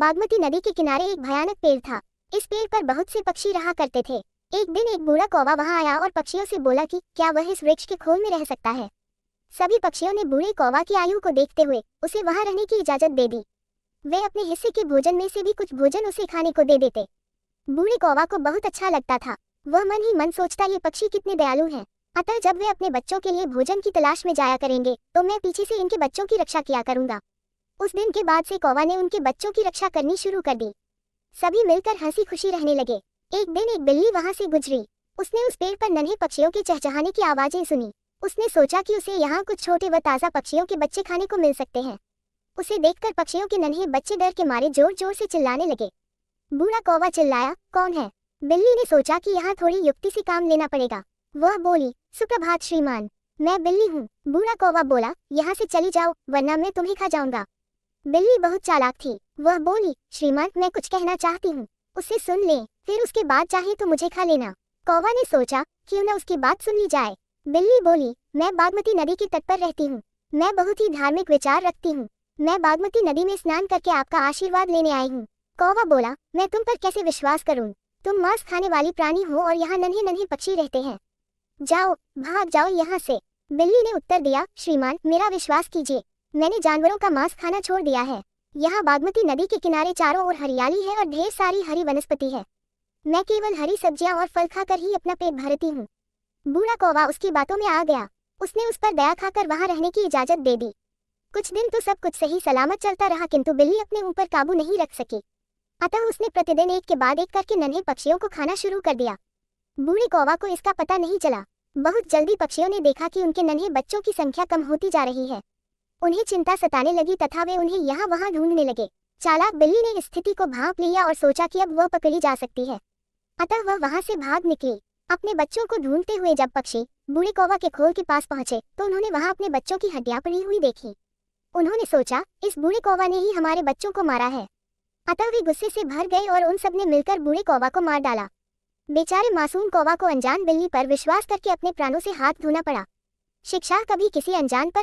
बागमती नदी के किनारे एक भयानक पेड़ था। इस पेड़ पर बहुत से पक्षी रहा करते थे। एक दिन एक बूढ़ा कौवा वहां आया और पक्षियों से बोला कि क्या वह इस वृक्ष के खोल में रह सकता है। सभी पक्षियों ने बूढ़े कौवा की आयु को देखते हुए उसे वहां रहने की इजाजत दे दी। वे अपने हिस्से के भोजन में से भी कुछ भोजन उसे खाने को दे देते। बूढ़े कौवा को बहुत अच्छा लगता था। वह मन ही मन सोचता, ये पक्षी कितने दयालु हैं। अतः जब वे अपने बच्चों के लिए भोजन की तलाश में जाया करेंगे तो मैं पीछे से इनके बच्चों की रक्षा किया करूंगा। उस दिन के बाद से कौवा ने उनके बच्चों की रक्षा करनी शुरू कर दी। सभी मिलकर हंसी खुशी रहने लगे। एक दिन एक बिल्ली वहां से गुजरी। उसने उस पेड़ पर नन्हे पक्षियों के चहचहाने की आवाजें सुनी। उसने सोचा कि उसे यहाँ कुछ छोटे व ताज़ा पक्षियों के बच्चे खाने को मिल सकते हैं। उसे देखकर पक्षियों के नन्हे बच्चे डर के मारे जोर जोर से चिल्लाने लगे। बूढ़ा कौवा चिल्लाया, कौन है? बिल्ली ने सोचा कि यहाँ थोड़ी युक्ति से काम लेना पड़ेगा। वह बोली, सुप्रभात श्रीमान, मैं बिल्ली हूँ। बूढ़ा कौवा बोला, यहाँ से चली जाओ वरना मैं तुम्हें खा जाऊंगा। बिल्ली बहुत चालाक थी। वह बोली, श्रीमान मैं कुछ कहना चाहती हूँ, उसे सुन ले, फिर उसके बाद चाहे तो मुझे खा लेना। कौवा ने सोचा क्यों न उसकी बात सुन ली जाए। बिल्ली बोली, मैं बागमती नदी के तट पर रहती हूँ। मैं बहुत ही धार्मिक विचार रखती हूँ। मैं बागमती नदी में स्नान करके आपका आशीर्वाद लेने आई हूँ। कौवा बोला, मैं तुम पर कैसे विश्वास करूँ? तुम मांस खाने वाली प्राणी हो और यहाँ नन्हे नन्हे पक्षी रहते हैं। जाओ, भाग जाओ यहाँ से। बिल्ली ने उत्तर दिया, श्रीमान मेरा विश्वास कीजिए, मैंने जानवरों का मांस खाना छोड़ दिया है। यहाँ बागमती नदी के किनारे चारों ओर हरियाली है और ढेर सारी हरी वनस्पति है। मैं केवल हरी सब्जियां और फल खाकर ही अपना पेट भरती हूँ। बूढ़ा कौवा उसकी बातों में आ गया। उसने उस पर दया खाकर वहां रहने की इजाजत दे दी। कुछ दिन तो सब कुछ सही सलामत चलता रहा, किंतु बिल्ली अपने ऊपर काबू नहीं रख सकी। अतः उसने प्रतिदिन एक के बाद एक करके नन्हे पक्षियों को खाना शुरू कर दिया। बूढ़े कौवा को इसका पता नहीं चला। बहुत जल्दी पक्षियों ने देखा कि उनके नन्हे बच्चों की संख्या कम होती जा रही है। उन्हें चिंता सताने लगी तथा वे उन्हें यहाँ वहाँ ढूंढने लगे। चालाक बिल्ली ने स्थिति को भांप लिया और सोचा कि अब वह पकड़ी जा सकती है। अतः वह वहां से भाग निकली। अपने बच्चों को ढूंढते हुए जब पक्षी बूढ़े कौवा के खोल के पास पहुंचे तो उन्होंने वहां अपने बच्चों की हड्डियां पड़ी हुई देखी। उन्होंने सोचा, इस बूढ़े कौवा ने ही हमारे बच्चों को मारा है। अतः वे गुस्से से भर गए और उन सब ने मिलकर बूढ़े कौवा को मार डाला। बेचारे मासूम कौवा को अनजान बिल्ली पर विश्वास करके अपने प्राणों से हाथ धोना पड़ा। शिक्षा कभी किसी अनजान पर